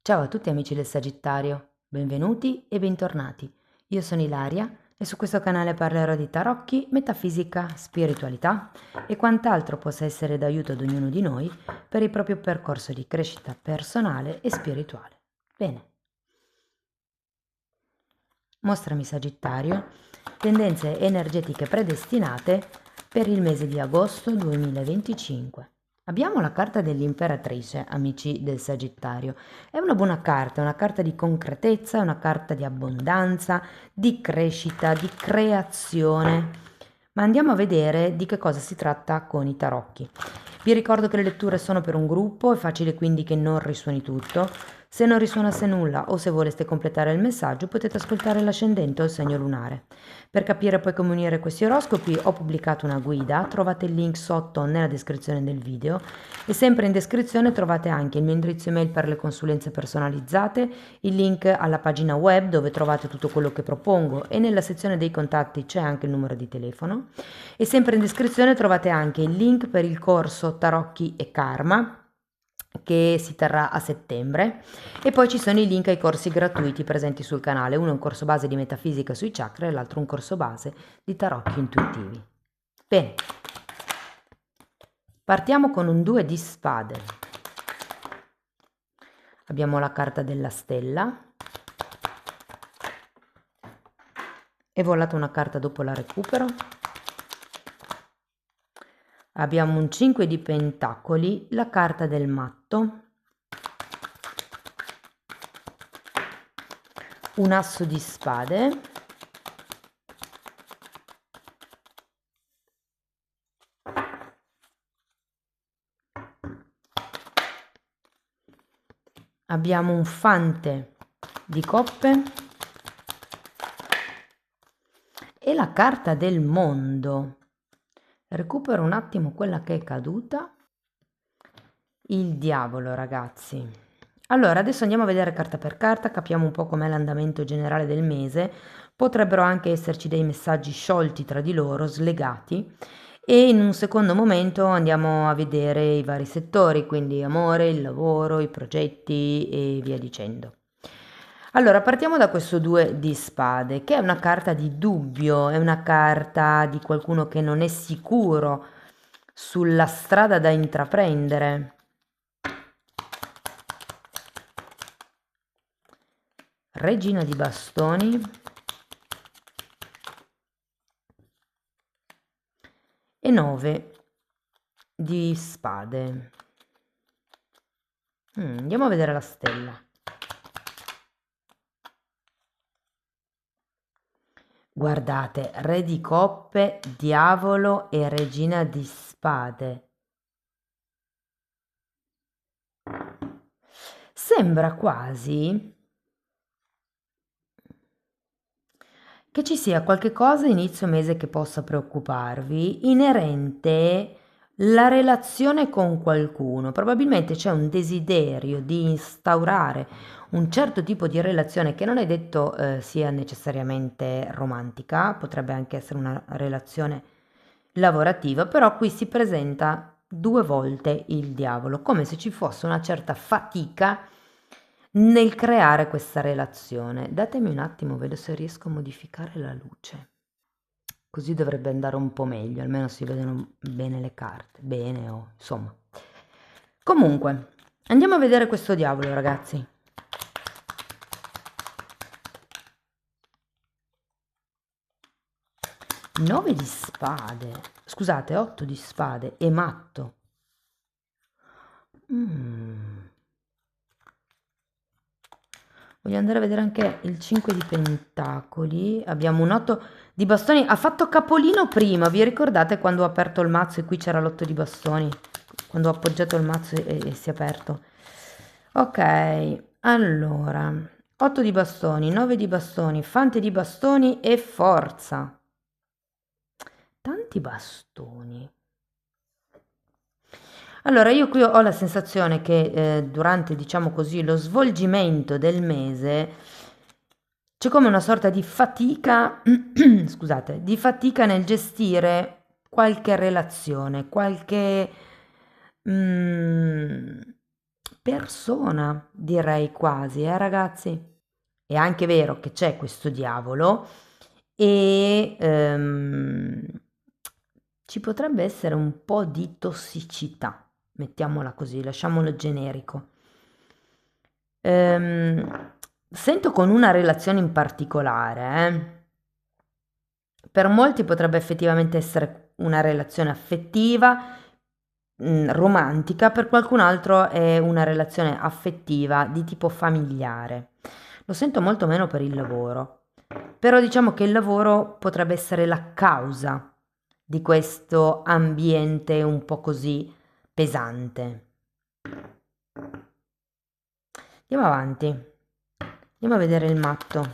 Ciao a tutti amici del Sagittario, benvenuti e bentornati. Io sono Ilaria e su questo canale parlerò di tarocchi, metafisica, spiritualità e quant'altro possa essere d'aiuto ad ognuno di noi per il proprio percorso di crescita personale e spirituale. Bene. Mostrami Sagittario, tendenze energetiche predestinate per il mese di agosto 2025. Abbiamo la carta dell'imperatrice, amici del Sagittario. È è una carta di concretezza, è una carta di abbondanza, di crescita, di creazione. Ma andiamo a vedere di che cosa si tratta con i tarocchi. Vi ricordo che le letture sono per un gruppo, è facile quindi che non risuoni tutto. Se non risuonasse nulla o se voleste completare il messaggio potete ascoltare l'ascendente o il segno lunare. Per capire poi come unire questi oroscopi ho pubblicato una guida, trovate il link sotto nella descrizione del video e sempre in descrizione trovate anche il mio indirizzo email per le consulenze personalizzate, il link alla pagina web dove trovate tutto quello che propongo e nella sezione dei contatti c'è anche il numero di telefono e sempre in descrizione trovate anche il link per il corso Tarocchi e Karma che si terrà a settembre e poi ci sono i link ai corsi gratuiti presenti sul canale, uno è un corso base di metafisica sui chakra e l'altro un corso base di tarocchi intuitivi. Bene, partiamo con un 2 di spade. Abbiamo la carta della stella, è volata una carta dopo la recupero. Abbiamo un 5 di pentacoli, la carta del matto, un asso di spade, abbiamo un fante di coppe e la carta del mondo. Recupero un attimo quella che è caduta. Il diavolo, ragazzi. Allora, adesso andiamo a vedere carta per carta, capiamo un po' com'è l'andamento generale del mese. Potrebbero anche esserci dei messaggi sciolti tra di loro, slegati. E in un secondo momento andiamo a vedere i vari settori, quindi amore, il lavoro, i progetti e via dicendo. Allora, partiamo da questo 2 di spade, che è una carta di dubbio, è una carta di qualcuno che non è sicuro sulla strada da intraprendere. Regina di bastoni e 9 di spade. Andiamo a vedere la stella. Guardate, re di coppe, diavolo e regina di spade. Sembra quasi che ci sia qualche cosa inizio mese che possa preoccuparvi inerente la relazione con qualcuno. Probabilmente c'è un desiderio di instaurare un certo tipo di relazione che non è detto sia necessariamente romantica, potrebbe anche essere una relazione lavorativa, però qui si presenta 2 volte il diavolo, come se ci fosse una certa fatica nel creare questa relazione. Datemi un attimo, vedo se riesco a modificare la luce. Così dovrebbe andare un po' meglio, almeno si vedono bene le carte. Bene, oh, insomma. Comunque, andiamo a vedere questo diavolo, ragazzi. Nove di spade. Scusate, 8 di spade e matto. Voglio andare a vedere anche il 5 di pentacoli. Abbiamo un 8 di bastoni. Ha fatto capolino prima. Vi ricordate quando ho aperto il mazzo e qui c'era l'8 di bastoni? Quando ho appoggiato il mazzo e si è aperto. Ok, allora. 8 di bastoni, 9 di bastoni, fante di bastoni e forza. Tanti bastoni. Allora, io qui ho la sensazione che durante, diciamo così, lo svolgimento del mese c'è come una sorta di fatica, scusate, di fatica nel gestire qualche relazione, qualche persona, direi quasi, ragazzi? È anche vero che c'è questo diavolo e ci potrebbe essere un po' di tossicità, mettiamola così, lasciamolo generico. Sento con una relazione in particolare, per molti potrebbe effettivamente essere una relazione affettiva, romantica, per qualcun altro è una relazione affettiva di tipo familiare. Lo sento molto meno per il lavoro, però diciamo che il lavoro potrebbe essere la causa di questo ambiente un po' così pesante. Andiamo avanti, andiamo a vedere il matto.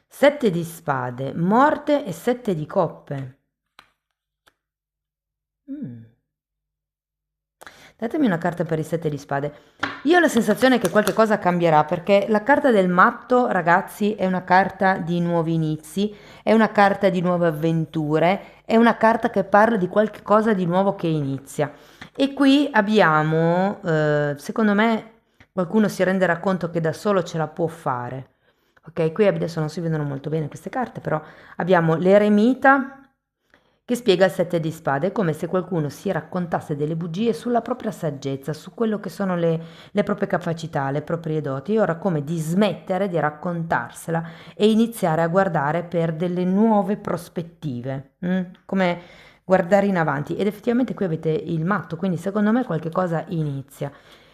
7 di spade, morte e 7 di coppe. Datemi una carta per i 7 di spade. Io ho la sensazione che qualche cosa cambierà perché la carta del matto, ragazzi, è una carta di nuovi inizi, è una carta di nuove avventure, è una carta che parla di qualche cosa di nuovo che inizia. E qui abbiamo, secondo me, qualcuno si renderà conto che da solo ce la può fare. Ok, qui adesso non si vedono molto bene queste carte, però abbiamo l'eremita che spiega il 7 di spade. È come se qualcuno si raccontasse delle bugie sulla propria saggezza, su quello che sono le proprie capacità, le proprie doti, e ora come di smettere di raccontarsela e iniziare a guardare per delle nuove prospettive, come guardare in avanti. Ed effettivamente qui avete il matto, quindi secondo me qualche cosa inizia.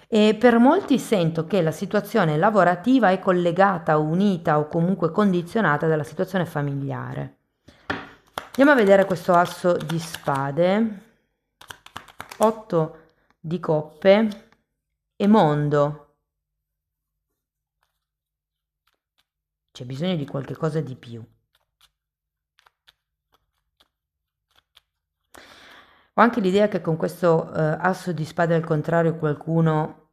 E per molti sento che la situazione lavorativa è collegata, unita o comunque condizionata dalla situazione familiare. Andiamo a vedere questo asso di spade, 8 di coppe e mondo. C'è bisogno di qualche cosa di più. Ho anche l'idea che con questo asso di spade al contrario qualcuno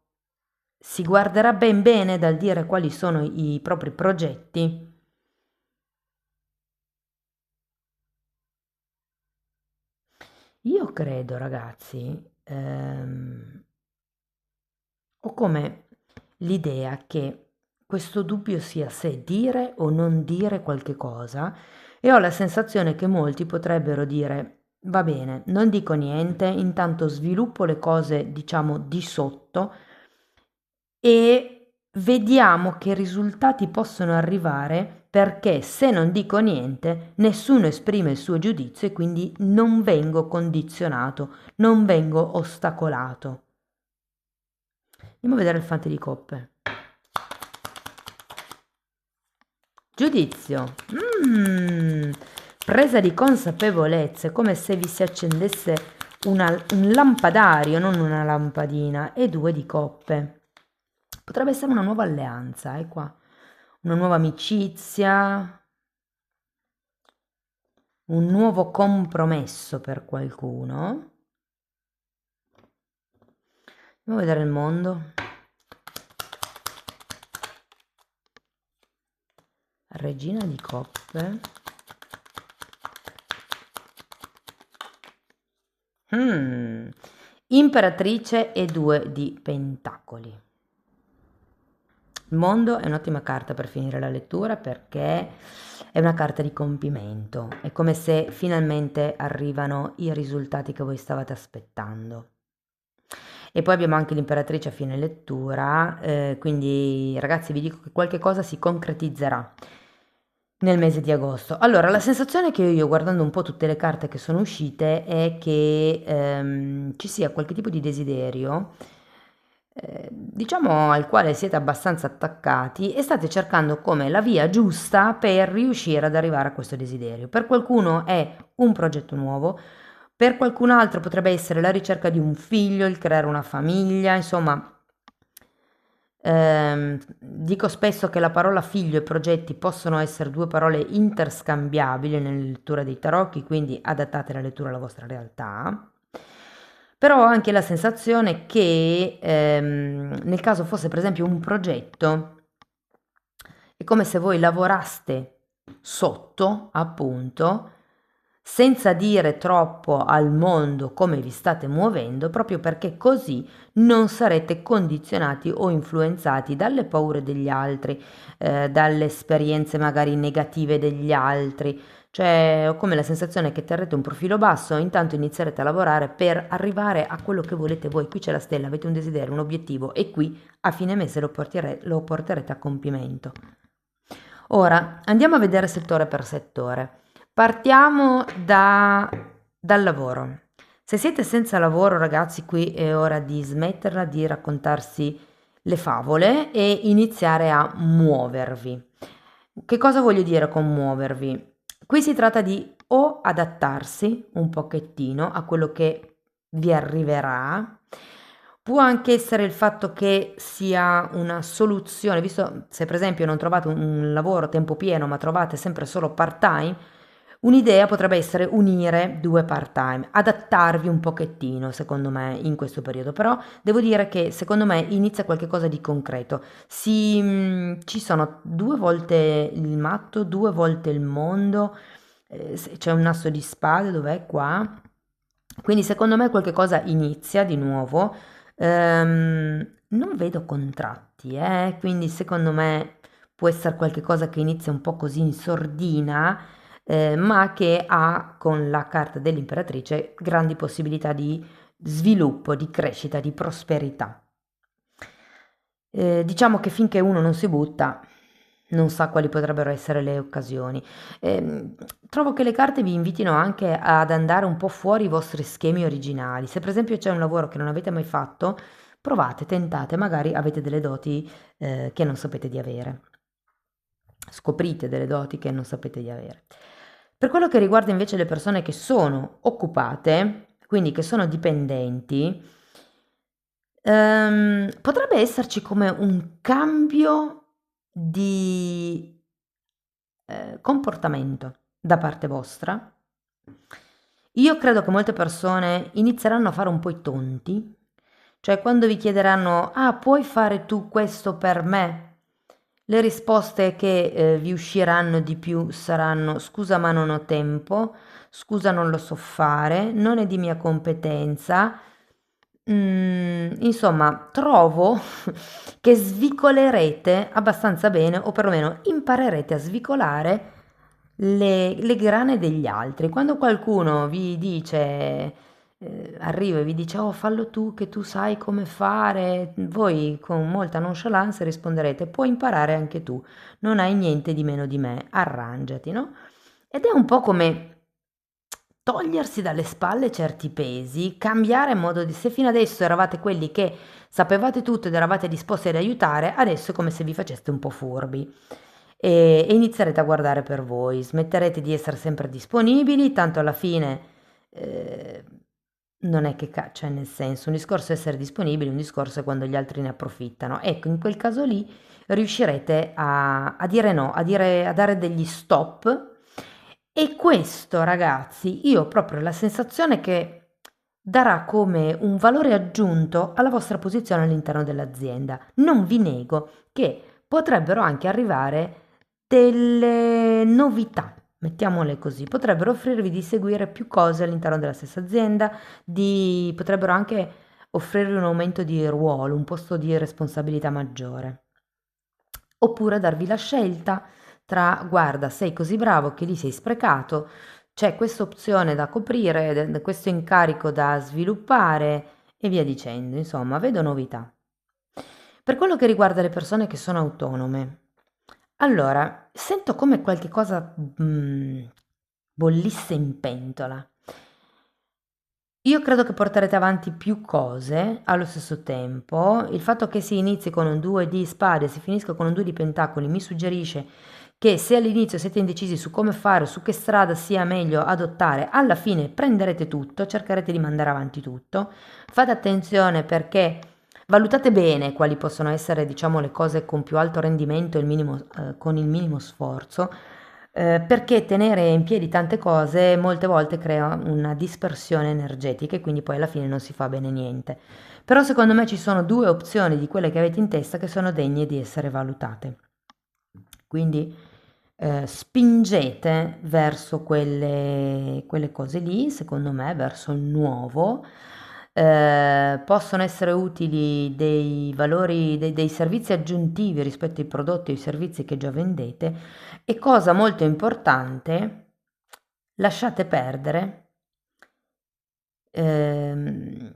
si guarderà ben bene dal dire quali sono i propri progetti. Io credo, ragazzi, ho come l'idea che questo dubbio sia se dire o non dire qualche cosa e ho la sensazione che molti potrebbero dire va bene, non dico niente, intanto sviluppo le cose, diciamo, di sotto e vediamo che risultati possono arrivare perché se non dico niente, nessuno esprime il suo giudizio e quindi non vengo condizionato, non vengo ostacolato. Andiamo a vedere il fante di coppe. Giudizio. Presa di consapevolezza, è come se vi si accendesse un lampadario, non una lampadina, e 2 di coppe. Potrebbe essere una nuova alleanza, qua. Una nuova amicizia, un nuovo compromesso per qualcuno. Andiamo a vedere il mondo. Regina di coppe. Imperatrice e 2 di pentacoli. Il mondo è un'ottima carta per finire la lettura perché è una carta di compimento, è come se finalmente arrivano i risultati che voi stavate aspettando. E poi abbiamo anche l'imperatrice a fine lettura, quindi ragazzi vi dico che qualche cosa si concretizzerà nel mese di agosto. Allora, la sensazione che ho io guardando un po' tutte le carte che sono uscite è che ci sia qualche tipo di desiderio, diciamo al quale siete abbastanza attaccati e state cercando come la via giusta per riuscire ad arrivare a questo desiderio. Per qualcuno è un progetto nuovo, per qualcun altro potrebbe essere la ricerca di un figlio, il creare una famiglia, insomma. Dico spesso che la parola figlio e progetti possono essere 2 parole interscambiabili nella lettura dei tarocchi, quindi adattate la lettura alla vostra realtà. Però ho anche la sensazione che nel caso fosse per esempio un progetto, è come se voi lavoraste sotto, appunto, senza dire troppo al mondo come vi state muovendo, proprio perché così non sarete condizionati o influenzati dalle paure degli altri, dalle esperienze magari negative degli altri. Cioè, ho come la sensazione che terrete un profilo basso, intanto inizierete a lavorare per arrivare a quello che volete voi. Qui c'è la stella, avete un desiderio, un obiettivo e qui a fine mese lo porterete a compimento. Ora andiamo a vedere settore per settore. Partiamo dal lavoro. Se siete senza lavoro, ragazzi, qui è ora di smetterla di raccontarsi le favole e iniziare a muovervi. Che cosa voglio dire con muovervi? Qui si tratta di o adattarsi un pochettino a quello che vi arriverà. Può anche essere il fatto che sia una soluzione, visto se per esempio non trovate un lavoro a tempo pieno, ma trovate sempre solo part-time, un'idea potrebbe essere unire due part-time, adattarvi un pochettino, secondo me, in questo periodo. Però devo dire che secondo me inizia qualcosa di concreto. Ci sono due volte il matto, due volte il mondo, c'è un asso di spade, dov'è qua? Quindi secondo me qualche cosa inizia di nuovo. Non vedo contratti, quindi secondo me può essere qualche cosa che inizia un po' così in sordina, ma che ha con la carta dell'imperatrice grandi possibilità di sviluppo, di crescita, di prosperità. Diciamo che finché uno non si butta, non sa quali potrebbero essere le occasioni. Trovo che le carte vi invitino anche ad andare un po' fuori i vostri schemi originali. Se per esempio c'è un lavoro che non avete mai fatto, provate, tentate, magari avete delle doti che non sapete di avere. Scoprite delle doti che non sapete di avere. Per quello che riguarda invece le persone che sono occupate, quindi che sono dipendenti, potrebbe esserci come un cambio di comportamento da parte vostra. Io credo che molte persone inizieranno a fare un po' i tonti, cioè quando vi chiederanno, ah, puoi fare tu questo per me? Le risposte che vi usciranno di più saranno, scusa ma non ho tempo, scusa non lo so fare, non è di mia competenza. Insomma, trovo che svicolerete abbastanza bene, o perlomeno imparerete a svicolare le grane degli altri. Quando qualcuno vi dice, arriva e vi dice, oh, fallo tu, che tu sai come fare, voi con molta nonchalance risponderete, puoi imparare anche tu, non hai niente di meno di me, arrangiati, no? Ed è un po' come togliersi dalle spalle certi pesi, cambiare modo di... Se fino adesso eravate quelli che sapevate tutto ed eravate disposti ad aiutare, adesso è come se vi faceste un po' furbi e inizierete a guardare per voi, smetterete di essere sempre disponibili, tanto alla fine eh, non è che cioè nel senso, un discorso è essere disponibili, un discorso è quando gli altri ne approfittano. Ecco, in quel caso lì riuscirete a dire no, a dare degli stop e questo, ragazzi, io ho proprio la sensazione che darà come un valore aggiunto alla vostra posizione all'interno dell'azienda. Non vi nego che potrebbero anche arrivare delle novità, mettiamole così, potrebbero offrirvi di seguire più cose all'interno della stessa azienda, potrebbero anche offrirvi un aumento di ruolo, un posto di responsabilità maggiore, oppure darvi la scelta tra guarda, sei così bravo che lì sei sprecato, c'è questa opzione da coprire, questo incarico da sviluppare e via dicendo, insomma, vedo novità. Per quello che riguarda le persone che sono autonome, allora, sento come qualche cosa bollisse in pentola. Io credo che porterete avanti più cose allo stesso tempo. Il fatto che si inizi con un 2 di spade e si finisca con un 2 di pentacoli mi suggerisce che se all'inizio siete indecisi su come fare, su che strada sia meglio adottare, alla fine prenderete tutto, cercherete di mandare avanti tutto. Fate attenzione perché valutate bene quali possono essere, diciamo, le cose con più alto rendimento e con il minimo sforzo, perché tenere in piedi tante cose molte volte crea una dispersione energetica e quindi poi alla fine non si fa bene niente. Però secondo me ci sono due opzioni di quelle che avete in testa che sono degne di essere valutate. Quindi spingete verso quelle cose lì, secondo me, verso il nuovo. Possono essere utili dei valori, dei servizi aggiuntivi rispetto ai prodotti o ai servizi che già vendete e cosa molto importante, lasciate perdere, ehm,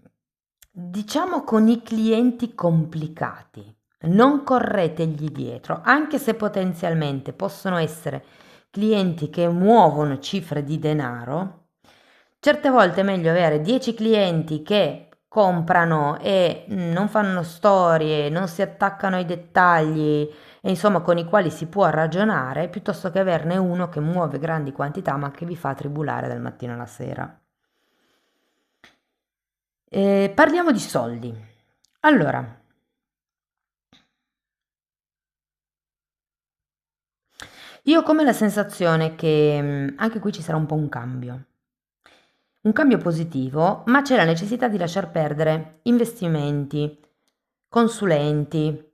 diciamo con i clienti complicati. Non corretegli dietro, anche se potenzialmente possono essere clienti che muovono cifre di denaro. Certe volte è meglio avere 10 clienti che comprano e non fanno storie, non si attaccano ai dettagli e insomma con i quali si può ragionare, piuttosto che averne uno che muove grandi quantità ma che vi fa tribulare dal mattino alla sera. Parliamo di soldi. Allora, io ho come la sensazione che anche qui ci sarà un po' un cambio positivo, ma c'è la necessità di lasciar perdere investimenti, consulenti,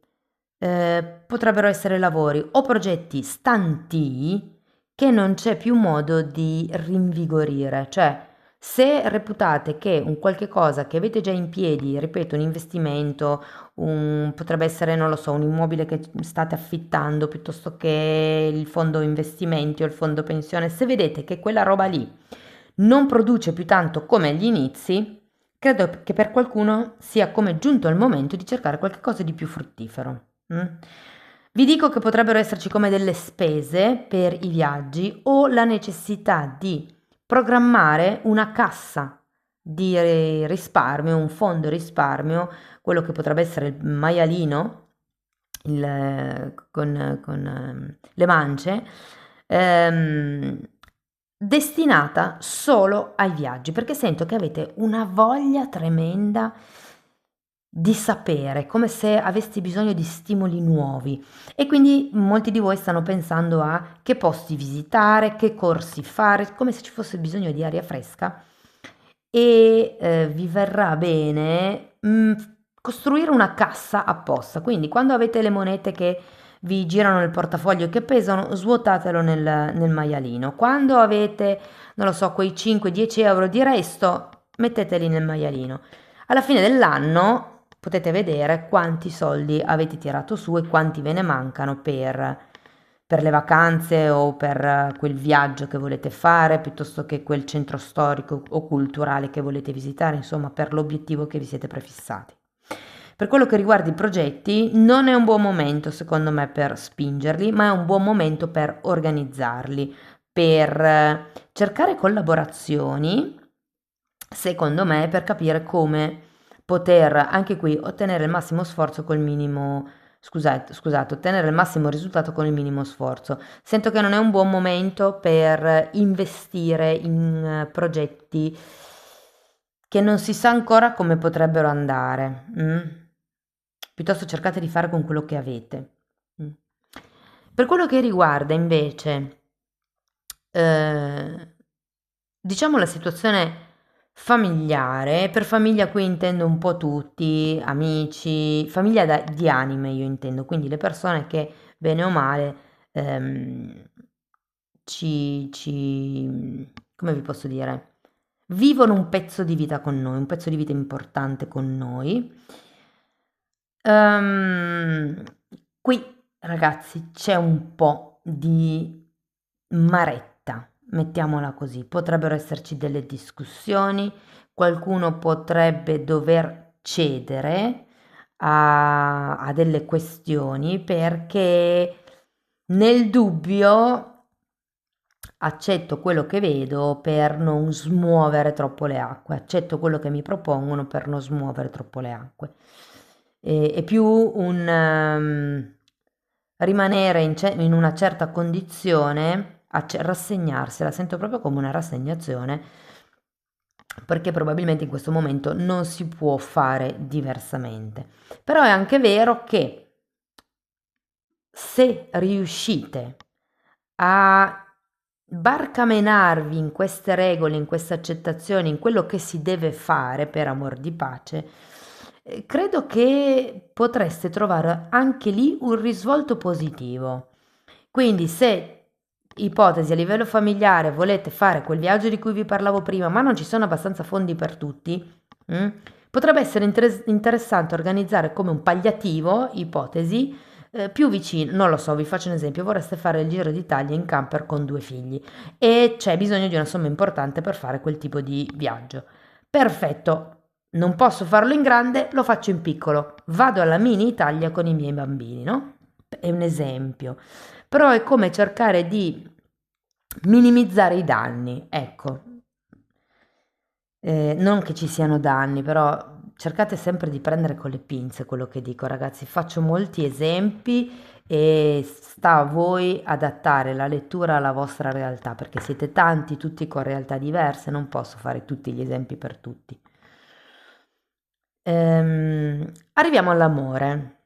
potrebbero essere lavori o progetti stantii che non c'è più modo di rinvigorire, cioè se reputate che un qualche cosa che avete già in piedi, ripeto, un investimento, potrebbe essere, non lo so, un immobile che state affittando piuttosto che il fondo investimenti o il fondo pensione, se vedete che quella roba lì non produce più tanto come agli inizi, credo che per qualcuno sia come giunto il momento di cercare qualcosa di più fruttifero. Vi dico che potrebbero esserci come delle spese per i viaggi o la necessità di programmare una cassa di risparmio, un fondo risparmio, quello che potrebbe essere il maialino con le mance, ehm, destinata solo ai viaggi, perché sento che avete una voglia tremenda di sapere, come se avessi bisogno di stimoli nuovi e quindi molti di voi stanno pensando a che posti visitare, che corsi fare, come se ci fosse bisogno di aria fresca e vi verrà bene costruire una cassa apposta. Quindi quando avete le monete che vi girano nel portafoglio e che pesano, svuotatelo nel maialino. Quando avete, non lo so, quei 5-10 euro di resto, metteteli nel maialino. Alla fine dell'anno potete vedere quanti soldi avete tirato su e quanti ve ne mancano per le vacanze o per quel viaggio che volete fare, piuttosto che quel centro storico o culturale che volete visitare, insomma, per l'obiettivo che vi siete prefissati. Per quello che riguarda i progetti, non è un buon momento, secondo me, per spingerli, ma è un buon momento per organizzarli, per cercare collaborazioni, secondo me, per capire come poter anche qui ottenere il massimo sforzo col minimo, scusate, ottenere il massimo risultato con il minimo sforzo. Sento che non è un buon momento per investire in progetti che non si sa ancora come potrebbero andare. Piuttosto cercate di fare con quello che avete. Mm. Per quello che riguarda invece, eh, diciamo la situazione familiare, per famiglia qui intendo un po' tutti, amici, famiglia di anime io intendo, quindi le persone che bene o male ehm, come vi posso dire, vivono un pezzo di vita con noi, un pezzo di vita importante con noi. Ehm, Qui ragazzi c'è un po' di maretta, mettiamola così. Potrebbero esserci delle discussioni, qualcuno potrebbe dover cedere a delle questioni perché nel dubbio accetto quello che vedo per non smuovere troppo le acque, accetto quello che mi propongono per non smuovere troppo le acque. È più un rimanere in una certa condizione, rassegnarsi, la sento proprio come una rassegnazione, perché probabilmente in questo momento non si può fare diversamente. Però è anche vero che se riuscite a barcamenarvi in queste regole, in queste accettazioni, in quello che si deve fare per amor di pace, credo che potreste trovare anche lì un risvolto positivo. Quindi se ipotesi a livello familiare, volete fare quel viaggio di cui vi parlavo prima, ma non ci sono abbastanza fondi per tutti, mm? Potrebbe essere interessante organizzare come un palliativo, ipotesi, più vicino, non lo so, vi faccio un esempio, vorreste fare il Giro d'Italia in camper con 2 figli e c'è bisogno di una somma importante per fare quel tipo di viaggio. Perfetto, non posso farlo in grande, lo faccio in piccolo. Vado alla mini Italia con i miei bambini, no? È un esempio. Però è come cercare di minimizzare i danni, ecco. Non che ci siano danni, però cercate sempre di prendere con le pinze quello che dico, ragazzi. Faccio molti esempi e sta a voi adattare la lettura alla vostra realtà, perché siete tanti, tutti con realtà diverse, non posso fare tutti gli esempi per tutti. Arriviamo all'amore.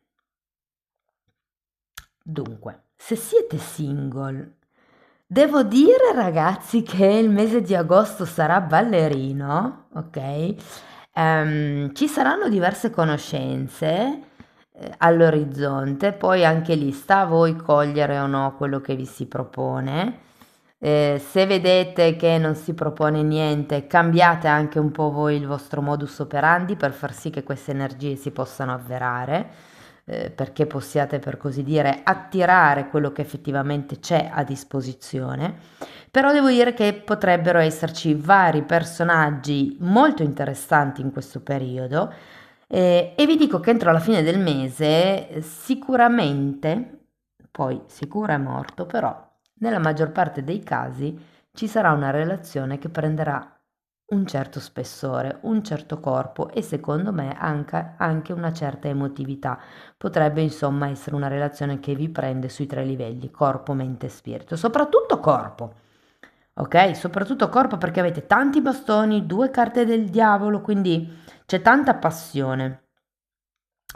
Dunque, se siete single, devo dire ragazzi che il mese di agosto sarà ballerino, ok? Ci saranno diverse conoscenze all'orizzonte, poi anche lì sta a voi cogliere o no quello che vi si propone. Se vedete che non si propone niente, cambiate anche un po' voi il vostro modus operandi per far sì che queste energie si possano avverare, perché possiate, per così dire, attirare quello che effettivamente c'è a disposizione. Però devo dire che potrebbero esserci vari personaggi molto interessanti in questo periodo e vi dico che entro la fine del mese sicuramente, poi sicuro è morto, però nella maggior parte dei casi ci sarà una relazione che prenderà un certo spessore, un certo corpo e secondo me anche una certa emotività. Potrebbe insomma essere una relazione che vi prende sui 3 livelli, corpo, mente e spirito, soprattutto corpo. Ok? Soprattutto corpo perché avete tanti bastoni, 2 carte del diavolo, quindi c'è tanta passione.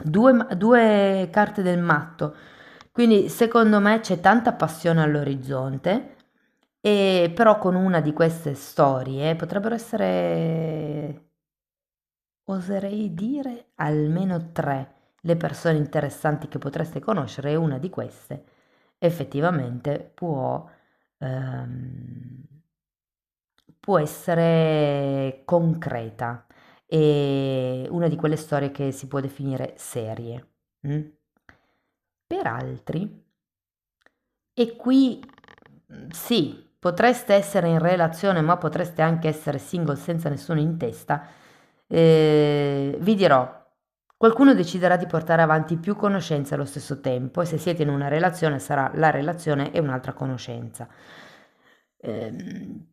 2 carte del matto, quindi secondo me c'è tanta passione all'orizzonte, e però con una di queste storie potrebbero essere, oserei dire, almeno 3 le persone interessanti che potreste conoscere e una di queste effettivamente ehm, può essere concreta e una di quelle storie che si può definire serie. Mm? Per altri, e qui sì, potreste essere in relazione, ma potreste anche essere single senza nessuno in testa, vi dirò, qualcuno deciderà di portare avanti più conoscenze allo stesso tempo e se siete in una relazione sarà la relazione e un'altra conoscenza. Ehm,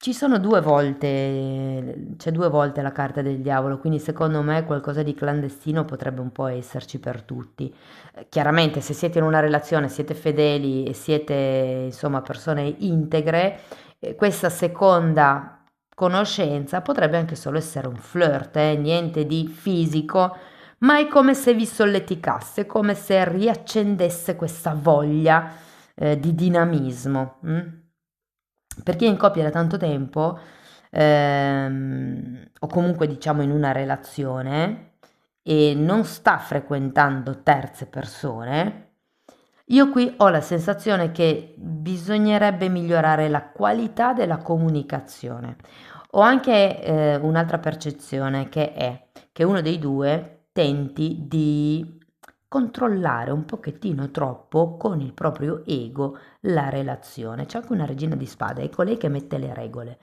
Ci sono 2 volte, c'è 2 volte la carta del diavolo, quindi secondo me qualcosa di clandestino potrebbe un po' esserci per tutti. Chiaramente se siete in una relazione, siete fedeli e siete insomma persone integre, questa seconda conoscenza potrebbe anche solo essere un flirt, niente di fisico, ma è come se vi solleticasse, come se riaccendesse questa voglia di dinamismo. Per chi è in coppia da tanto tempo, o comunque diciamo in una relazione e non sta frequentando terze persone, io qui ho la sensazione che bisognerebbe migliorare la qualità della comunicazione. Ho anche un'altra percezione che è che uno dei due tenti di controllare un pochettino troppo con il proprio ego la relazione. C'è anche una regina di spade, è colei che mette le regole,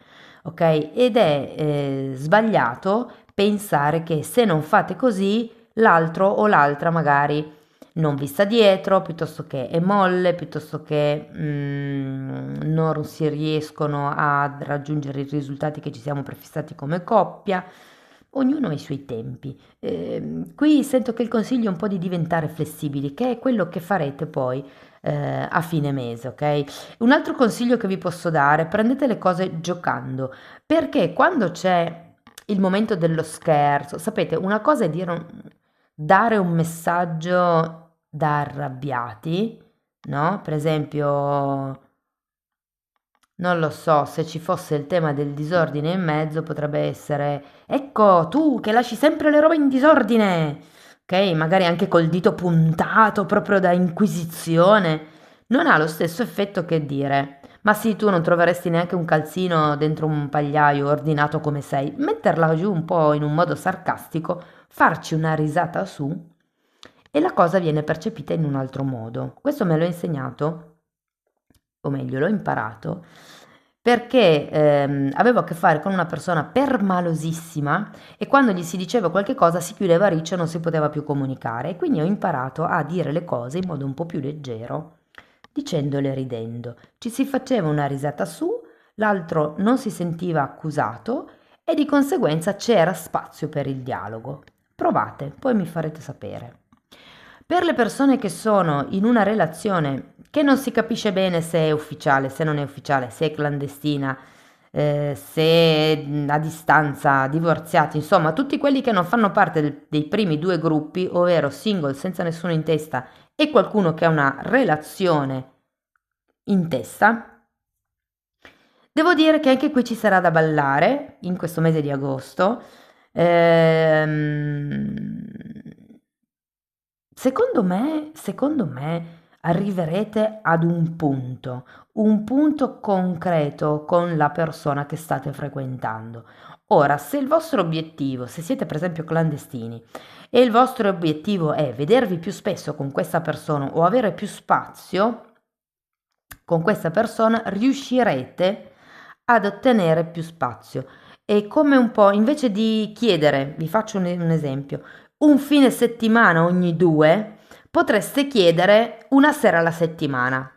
ok? Ed è sbagliato pensare che se non fate così l'altro o l'altra magari non vi sta dietro, piuttosto che è molle, piuttosto che non si riescono a raggiungere i risultati che ci siamo prefissati come coppia. Ognuno ha i suoi tempi. Qui sento che il consiglio è un po' di diventare flessibili, che è quello che farete poi a fine mese, ok? Un altro consiglio che vi posso dare, prendete le cose giocando, perché quando c'è il momento dello scherzo, sapete, una cosa è dare un messaggio da arrabbiati, no? Per esempio, non lo so, se ci fosse il tema del disordine in mezzo, potrebbe essere, ecco, tu che lasci sempre le robe in disordine, ok? Magari anche col dito puntato, proprio da inquisizione. Non ha lo stesso effetto che dire, Ma sì, tu non troveresti neanche un calzino dentro un pagliaio ordinato come sei. Metterla giù un po' in un modo sarcastico, farci una risata su e la cosa viene percepita in un altro modo. Questo me l'ho insegnato, o meglio, l'ho imparato perché avevo a che fare con una persona permalosissima e quando gli si diceva qualche cosa si chiudeva a riccio e non si poteva più comunicare. E quindi ho imparato a dire le cose in modo un po' più leggero, dicendole ridendo. Ci si faceva una risata su, l'altro non si sentiva accusato e di conseguenza c'era spazio per il dialogo. Provate, poi mi farete sapere. Per le persone che sono in una relazione che non si capisce bene se è ufficiale, se non è ufficiale, se è clandestina, se è a distanza, divorziati, insomma, tutti quelli che non fanno parte dei primi due gruppi, ovvero single senza nessuno in testa e qualcuno che ha una relazione in testa, devo dire che anche qui ci sarà da ballare in questo mese di agosto. Ehm, secondo me arriverete ad un punto concreto con la persona che state frequentando. Ora, se il vostro obiettivo, se siete per esempio clandestini e il vostro obiettivo è vedervi più spesso con questa persona o avere più spazio con questa persona, riuscirete ad ottenere più spazio. È come un po', invece di chiedere, vi faccio un esempio, un fine settimana ogni due, potreste chiedere una sera alla settimana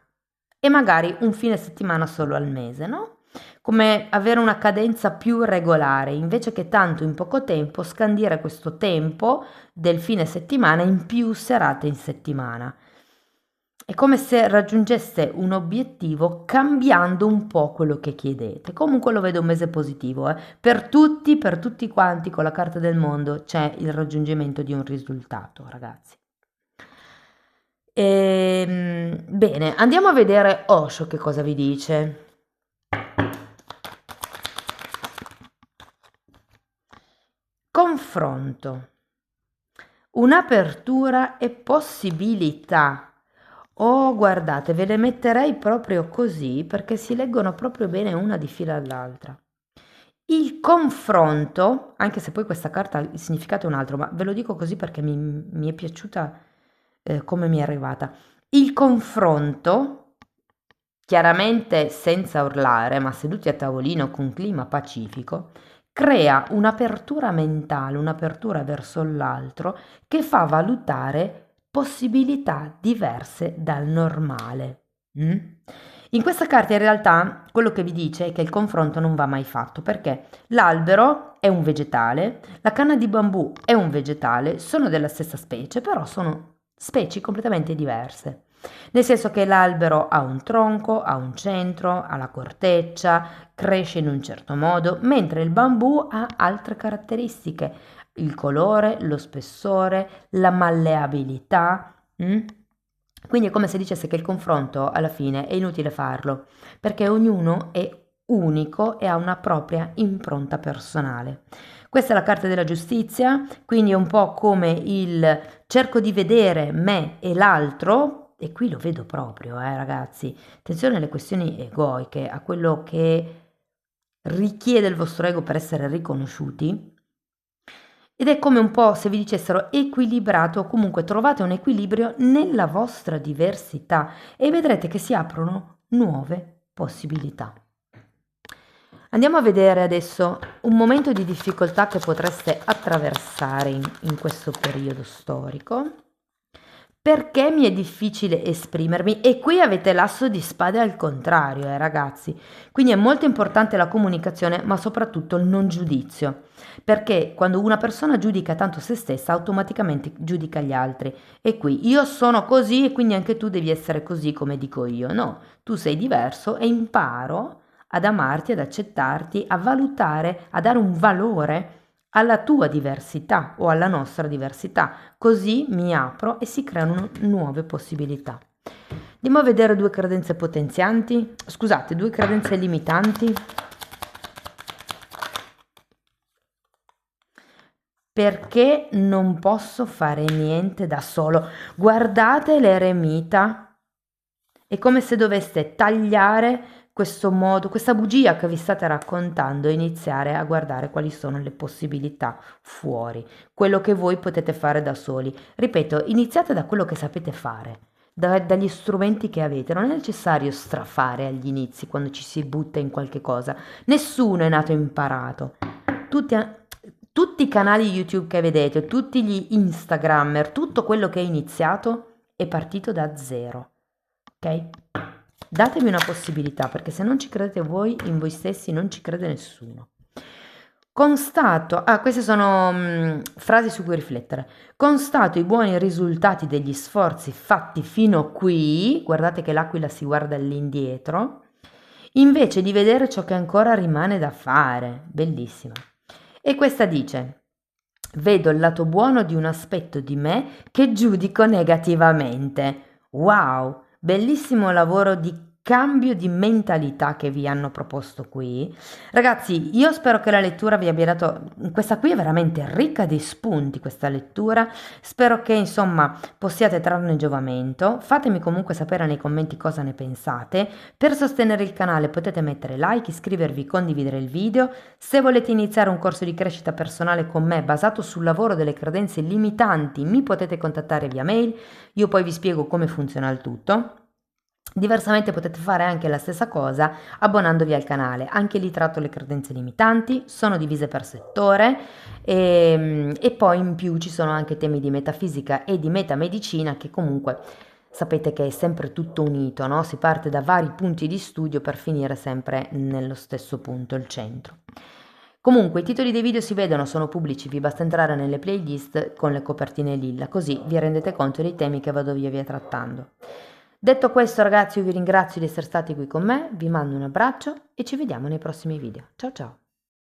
e magari un fine settimana solo al mese, no? Come avere una cadenza più regolare, invece che tanto in poco tempo scandire questo tempo del fine settimana in più serate in settimana. È come se raggiungeste un obiettivo cambiando un po' quello che chiedete. Comunque lo vedo un mese positivo, eh. Per tutti quanti con la carta del mondo c'è il raggiungimento di un risultato, ragazzi. Bene, andiamo a vedere Osho che cosa vi dice. Confronto, un'apertura e possibilità. Oh, guardate, ve le metterei proprio così perché si leggono proprio bene una di fila all'altra. Il confronto, anche se poi questa carta il significato è un altro, ma ve lo dico così perché mi è piaciuta come mi è arrivata. Il confronto, chiaramente senza urlare, ma seduti a tavolino con clima pacifico, crea un'apertura mentale, un'apertura verso l'altro che fa valutare possibilità diverse dal normale. In questa carta in realtà quello che vi dice è che il confronto non va mai fatto perché l'albero è un vegetale, la canna di bambù è un vegetale, sono della stessa specie, però sono specie completamente diverse. Nel senso che l'albero ha un tronco, ha un centro, ha la corteccia, cresce in un certo modo, mentre il bambù ha altre caratteristiche, il colore, lo spessore, la malleabilità. Quindi è come se dicesse che il confronto alla fine è inutile farlo, perché ognuno è unico e ha una propria impronta personale. Questa è la carta della giustizia, quindi è un po' come il cerco di vedere me e l'altro, e qui lo vedo proprio, ragazzi. Attenzione alle questioni egoiche, a quello che richiede il vostro ego per essere riconosciuti. Ed è come un po' se vi dicessero equilibrato o comunque trovate un equilibrio nella vostra diversità e vedrete che si aprono nuove possibilità. Andiamo a vedere adesso un momento di difficoltà che potreste attraversare in questo periodo storico. Perché mi è difficile esprimermi? E qui avete l'asso di spade al contrario, ragazzi. Quindi è molto importante la comunicazione, ma soprattutto il non giudizio. Perché quando una persona giudica tanto se stessa, automaticamente giudica gli altri. E qui io sono così e quindi anche tu devi essere così come dico io. No, tu sei diverso e imparo ad amarti, ad accettarti, a valutare, a dare un valore alla tua diversità o alla nostra diversità, così mi apro e si creano nuove possibilità. Andiamo a vedere due credenze potenzianti, scusate, due credenze limitanti. Perché non posso fare niente da solo? Guardate l'eremita, è come se doveste tagliare questo modo, questa bugia che vi state raccontando e iniziare a guardare quali sono le possibilità fuori, quello che voi potete fare da soli. Ripeto, iniziate da quello che sapete fare, dagli strumenti che avete. Non è necessario strafare agli inizi quando ci si butta in qualche cosa. Nessuno è nato imparato. Tutti i canali YouTube che vedete, tutti gli Instagrammer, tutto quello che è iniziato è partito da zero. Ok? Datemi una possibilità, perché se non ci credete voi in voi stessi, non ci crede nessuno. Constato, queste sono frasi su cui riflettere. Constato i buoni risultati degli sforzi fatti fino qui, guardate che l'aquila si guarda all'indietro, invece di vedere ciò che ancora rimane da fare. Bellissima. E questa dice: vedo il lato buono di un aspetto di me che giudico negativamente. Wow, bellissimo lavoro di cambio di mentalità che vi hanno proposto qui. Ragazzi, io spero che la lettura vi abbia dato, questa qui è veramente ricca di spunti, questa lettura. Spero che insomma possiate trarne giovamento. Fatemi comunque sapere nei commenti cosa ne pensate. Per sostenere il canale potete mettere like, iscrivervi, condividere il video. Se volete iniziare un corso di crescita personale con me basato sul lavoro delle credenze limitanti, mi potete contattare via mail, io poi vi spiego come funziona il tutto. Diversamente potete fare anche la stessa cosa abbonandovi al canale. Anche lì tratto le credenze limitanti, sono divise per settore e poi in più ci sono anche temi di metafisica e di metamedicina, che comunque sapete che è sempre tutto unito, no? Si parte da vari punti di studio per finire sempre nello stesso punto, il centro. Comunque i titoli dei video si vedono, sono pubblici, vi basta entrare nelle playlist con le copertine lilla, così vi rendete conto dei temi che vado via trattando. Detto questo, ragazzi, io vi ringrazio di essere stati qui con me, vi mando un abbraccio e ci vediamo nei prossimi video. Ciao ciao!